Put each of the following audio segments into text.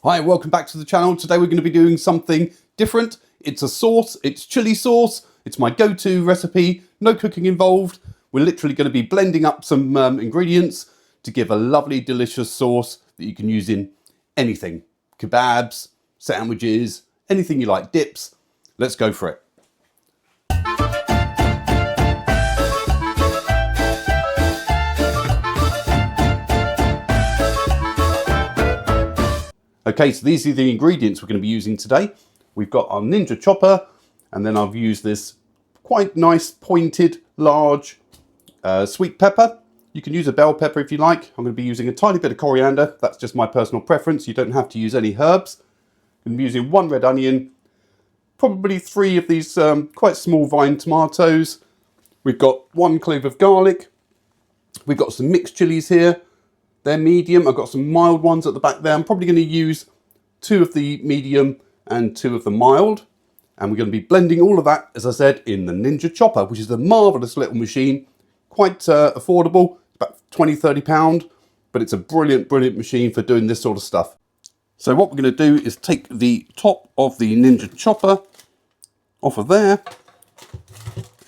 Hi, welcome back to the channel. Today we're going to be doing something different. It's a sauce, it's chili sauce. It's my go-to recipe, no cooking involved. We're literally going to be blending up some ingredients to give a lovely, delicious sauce that you can use in anything. Kebabs, sandwiches, anything you like, dips. Let's go for it. Okay, so these are the ingredients we're going to be using today. We've got our Ninja chopper, and then I've used this quite nice pointed large sweet pepper. You can use a bell pepper if you like. I'm going to be using a tiny bit of coriander. That's just my personal preference. You don't have to use any herbs. I'm using 1 red onion, probably 3 of these quite small vine tomatoes. We've got 1 clove of garlic. We've got some mixed chilies here. They're medium. I've got some mild ones at the back there. I'm probably going to use 2 of the medium and 2 of the mild. And we're going to be blending all of that, as I said, in the Ninja chopper, which is a marvellous little machine. Quite affordable, about £20–30, but it's a brilliant, brilliant machine for doing this sort of stuff. So what we're going to do is take the top of the Ninja chopper off of there,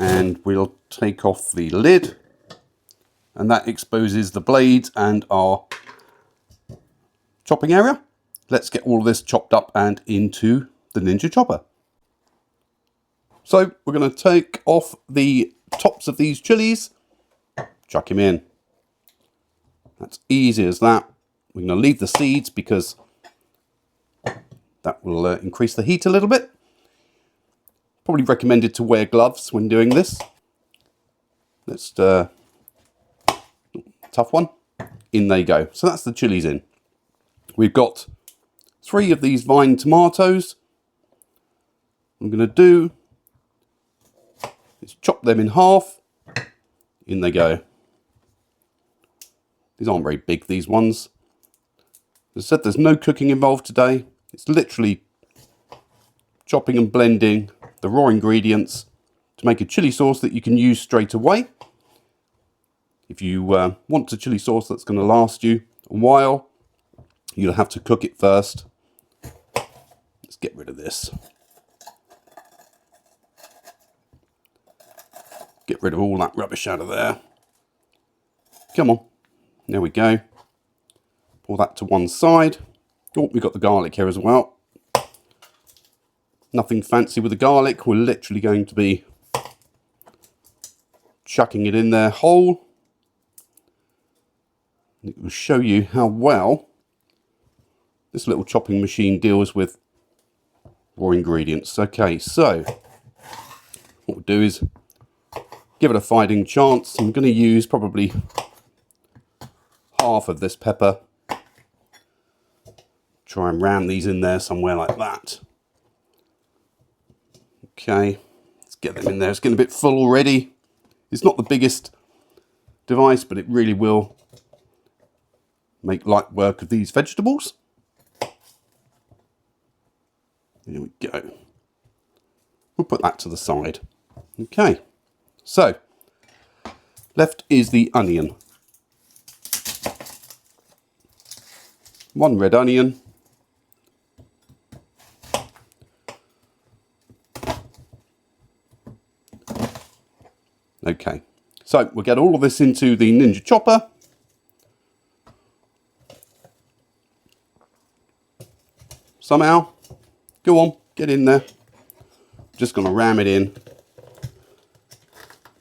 and we'll take off the lid. And that exposes the blades and our chopping area. Let's get all of this chopped up and into the Ninja chopper. So we're going to take off the tops of these chilies, chuck them in. That's easy as that. We're going to leave the seeds because that will increase the heat a little bit. Probably recommended to wear gloves when doing this. Let's tough one. In they go. So that's the chilies in. We've got 3 of these vine tomatoes. What I'm going to do is chop them in half. In they go. These aren't very big, these ones. As I said, there's no cooking involved today. It's literally chopping and blending the raw ingredients to make a chili sauce that you can use straight away. If you want a chili sauce that's going to last you a while, you'll have to cook it first. Let's get rid of this. Get rid of all that rubbish out of there. Come on. There we go. Pour that to one side. Oh, we've got the garlic here as well. Nothing fancy with the garlic. We're literally going to be chucking it in there whole. It will show you how well this little chopping machine deals with raw ingredients. Okay, so what we'll do is give it a fighting chance. I'm going to use probably half of this pepper. Try and ram these in there somewhere like that. Okay, let's get them in there. It's getting a bit full already. It's not the biggest device, but it really will make light work of these vegetables. There we go. We'll put that to the side. Okay, so left is the onion. 1 red onion. Okay, so we'll get all of this into the Ninja chopper. Somehow, go on, get in there. Just going to ram it in.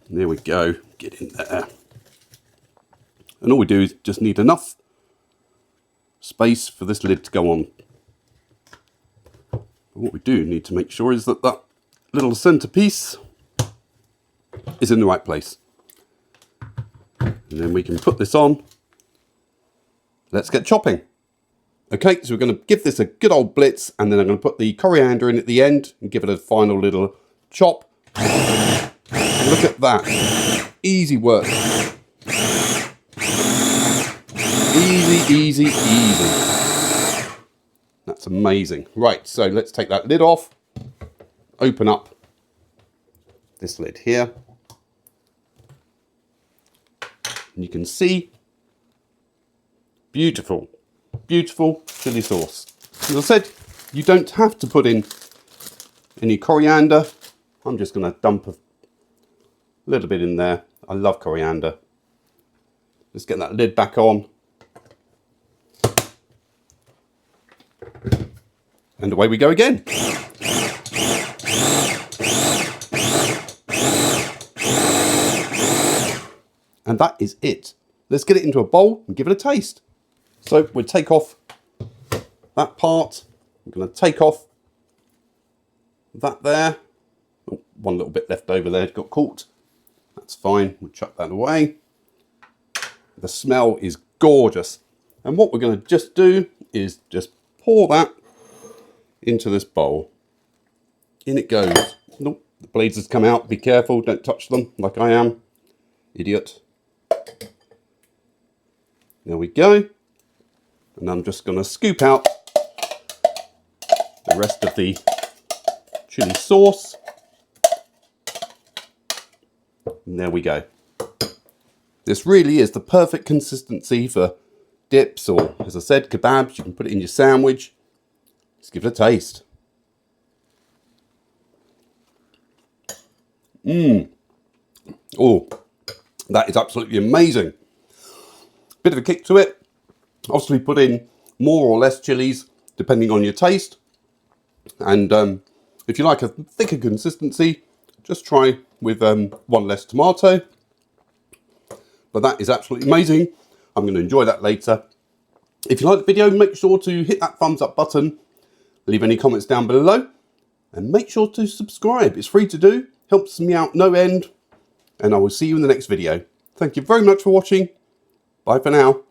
There we go, get in there. And all we do is just need enough space for this lid to go on. But what we do need to make sure is that that little centerpiece is in the right place. And then we can put this on. Let's get chopping. Okay, so we're going to give this a good old blitz, and then I'm going to put the coriander in at the end and give it a final little chop. Look at that. Easy work. Easy, easy, easy. That's amazing. Right, so let's take that lid off. Open up this lid here. And you can see, beautiful, beautiful chili sauce. As I said, you don't have to put in any coriander. I'm just going to dump a little bit in there. I love coriander. Let's get that lid back on. And away we go again. And that is it. Let's get it into a bowl and give it a taste. So we'll take off that part. I'm going to take off that there. Oh, one little bit left over there got caught. That's fine. We'll chuck that away. The smell is gorgeous. And what we're going to just do is just pour that into this bowl. In it goes. Nope, the blades has come out. Be careful. Don't touch them like I am. Idiot. There we go. And I'm just going to scoop out the rest of the chili sauce. And there we go. This really is the perfect consistency for dips or, as I said, kebabs. You can put it in your sandwich. Let's give it a taste. Oh, that is absolutely amazing. Bit of a kick to it. Obviously put in more or less chilies depending on your taste. And if you like a thicker consistency, just try with one less tomato. But that is absolutely amazing. I'm going to enjoy that later. If you like the video, make sure to hit that thumbs up button. Leave any comments down below. And make sure to subscribe. It's free to do. Helps me out no end. And I will see you in the next video. Thank you very much for watching. Bye for now.